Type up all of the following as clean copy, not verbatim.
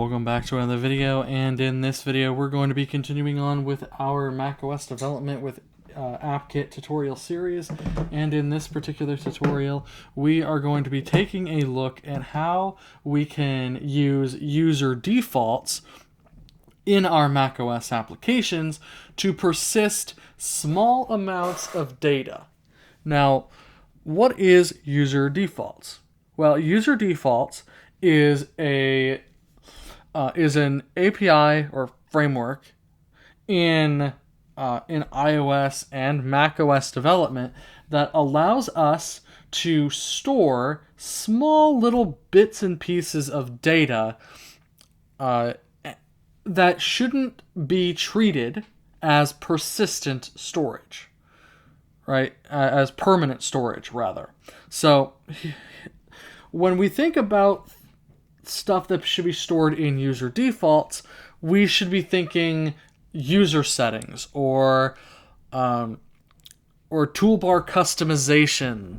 Welcome back to another video, and in this video we're going to be continuing on with our macOS development with AppKit tutorial series. And in this particular tutorial we are going to be taking a look at how we can use user defaults in our macOS applications to persist small amounts of data. Now, what is user defaults? Well, user defaults is an API or framework in iOS and macOS development that allows us to store small little bits and pieces of data that shouldn't be treated as persistent storage, right? As permanent storage, rather. So when we think about stuff that should be stored in user defaults, we should be thinking user settings or toolbar customization,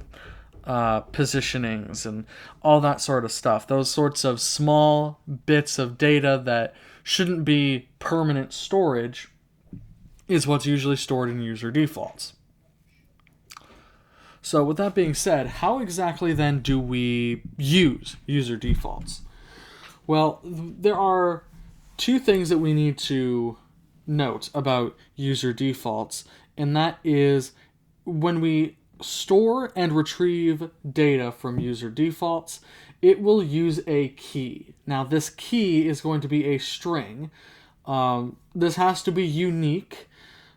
positionings, and all that sort of stuff. Those sorts of small bits of data that shouldn't be permanent storage is what's usually stored in user defaults. So with that being said, how exactly then do we use user defaults? Well, there are two things that we need to note about user defaults, and that is when we store and retrieve data from user defaults, it will use a key. Now, this key is going to be a string. This has to be unique,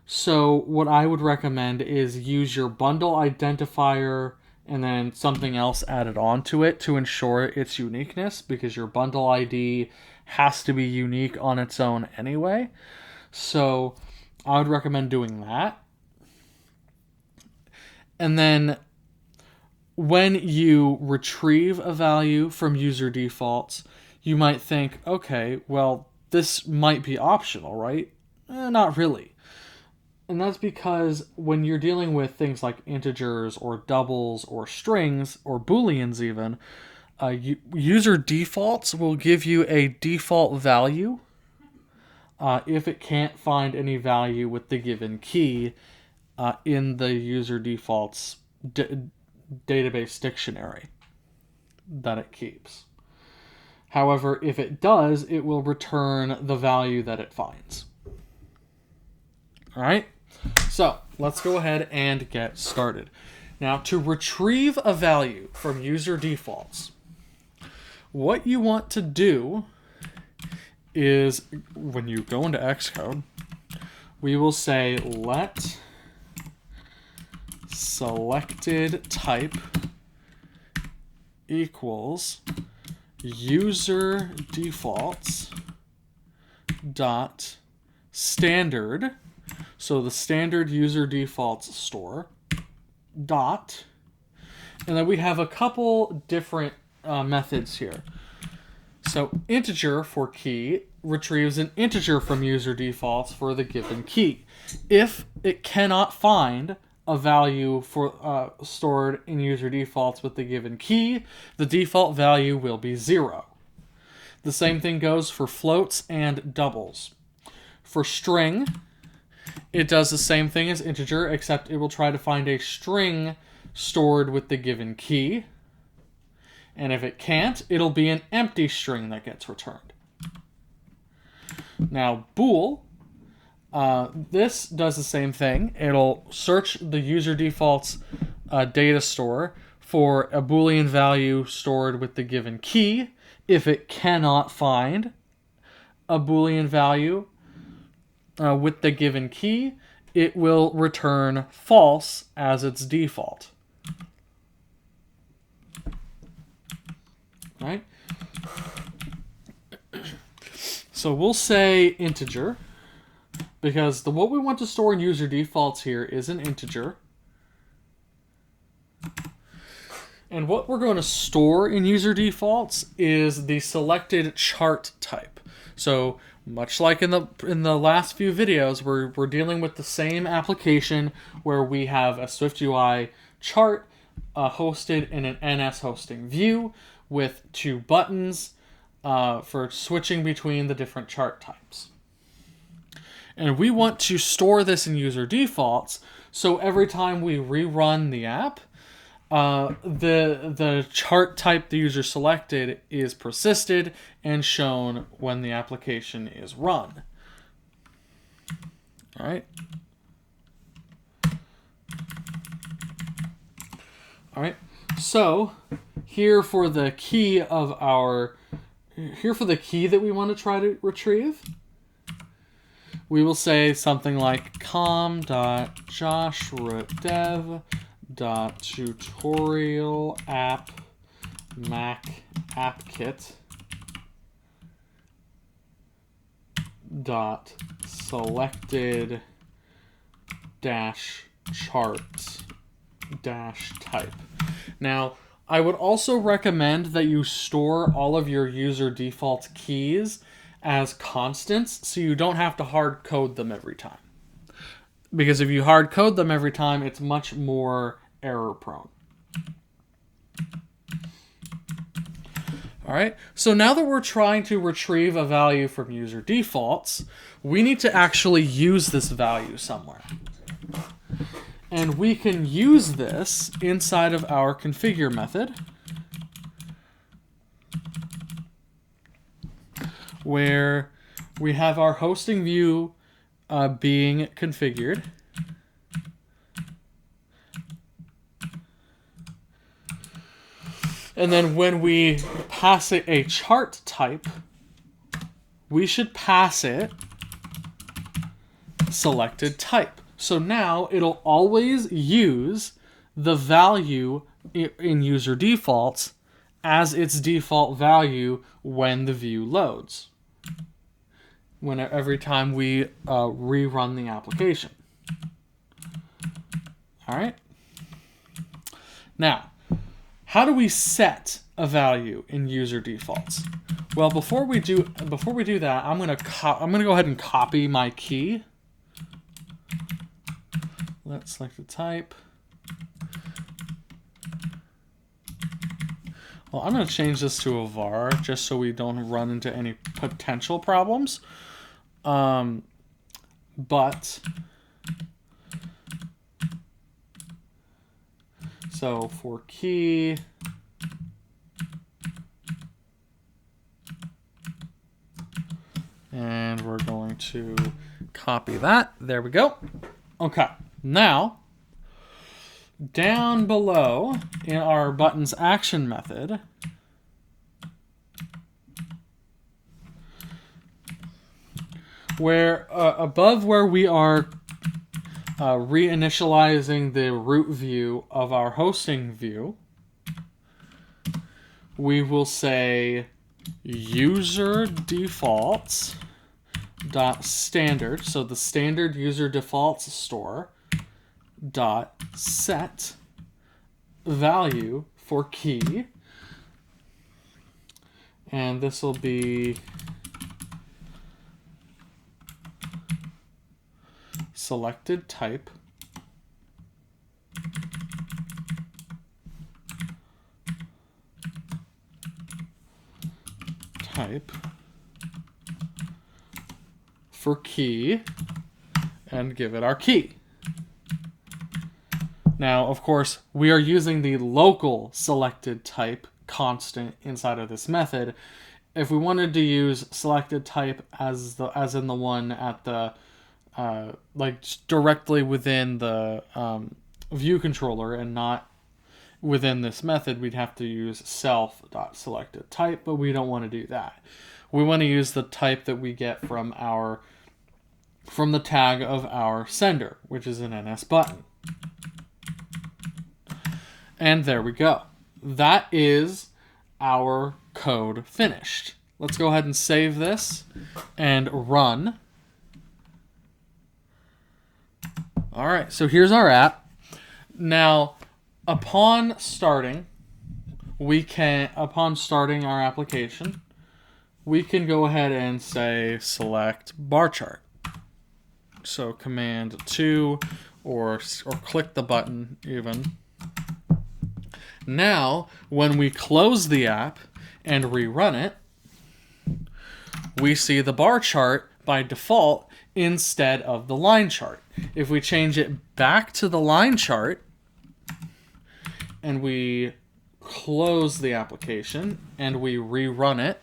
so what I would recommend is use your bundle identifier and then something else added onto it to ensure its uniqueness, because your bundle ID has to be unique on its own anyway. So I would recommend doing that. And then when you retrieve a value from user defaults, you might think, okay, well, this might be optional, right? Not really. And that's because when you're dealing with things like integers or doubles or strings or booleans even, user defaults will give you a default value if it can't find any value with the given key in the user defaults database dictionary that it keeps. However, if it does, it will return the value that it finds. All right, so let's go ahead and get started. Now, to retrieve a value from user defaults, what you want to do is, when you go into Xcode, we will say let selected type equals user defaults dot standard. So the standard user defaults store dot, and then we have a couple different methods here. So integer for key retrieves an integer from user defaults for the given key. If it cannot find a value for stored in user defaults with the given key, the default value will be 0. The same thing goes for floats and doubles. For string, it does the same thing as integer, except it will try to find a string stored with the given key. And if it can't, it'll be an empty string that gets returned. Now, bool, this does the same thing. It'll search the user defaults data store for a Boolean value stored with the given key. If it cannot find a Boolean value with the given key, it will return false as its default. Right? So we'll say integer, because what we want to store in user defaults here is an integer. And what we're going to store in user defaults is the selected chart type. So much like in the last few videos, we're dealing with the same application where we have a SwiftUI chart hosted in an NS hosting view with 2 buttons for switching between the different chart types. And we want to store this in user defaults, so every time we rerun the app, the chart type the user selected is persisted and shown when the application is run. All right. All right. So here for the key that we want to try to retrieve, we will say something like com.joshrootdev.tutorial app mac appkit dot selected dash chart dash type. Now, I would also recommend that you store all of your user default keys as constants so you don't have to hard code them every time. Because if you hard code them every time, it's much more error prone. All right, so now that we're trying to retrieve a value from user defaults, we need to actually use this value somewhere. And we can use this inside of our configure method, where we have our hosting view being configured. And then when we pass it a chart type, we should pass it selected type. So now it'll always use the value in user defaults as its default value when the view loads. Every time we rerun the application. All right. Now, how do we set a value in user defaults? Well, before we do that, I'm gonna go ahead and copy my key. Let's select the type. Well, I'm going to change this to a var just so we don't run into any potential problems. So for key, and we're going to copy that. There we go. Okay. Now, down below in our buttons action method, where above where we are reinitializing the root view of our hosting view, we will say user defaults dot standard, so the standard user defaults store dot set value for key, and this will be selected type for key, and give it our key. Now, of course, we are using the local selected type constant inside of this method. If we wanted to use selected type as in the one at the like directly within the view controller and not within this method, we'd have to use self.selected type, but we don't want to do that. We want to use the type that we get from the tag of our sender, which is an NS button. And there we go. That is our code finished. Let's go ahead and save this and run. All right, so here's our app. Now, upon starting our application, we can go ahead and say select bar chart. So Command 2 or click the button even. Now, when we close the app and rerun it, we see the bar chart by default instead of the line chart. If we change it back to the line chart and we close the application and we rerun it,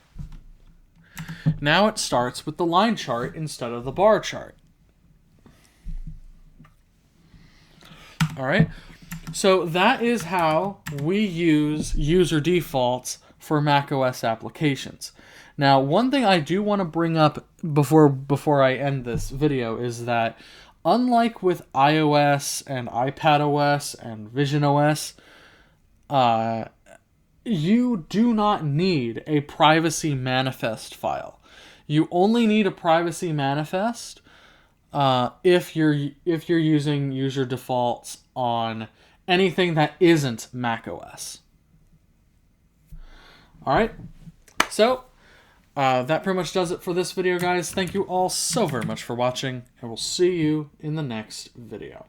now it starts with the line chart instead of the bar chart. All right, so that is how we use user defaults for macOS applications. Now, one thing I do want to bring up before I end this video is that unlike with iOS and iPadOS and visionOS, you do not need a privacy manifest file. You only need a privacy manifest if you're using user defaults on anything that isn't macOS. All right, so that pretty much does it for this video, guys. Thank you all so very much for watching, and we'll see you in the next video.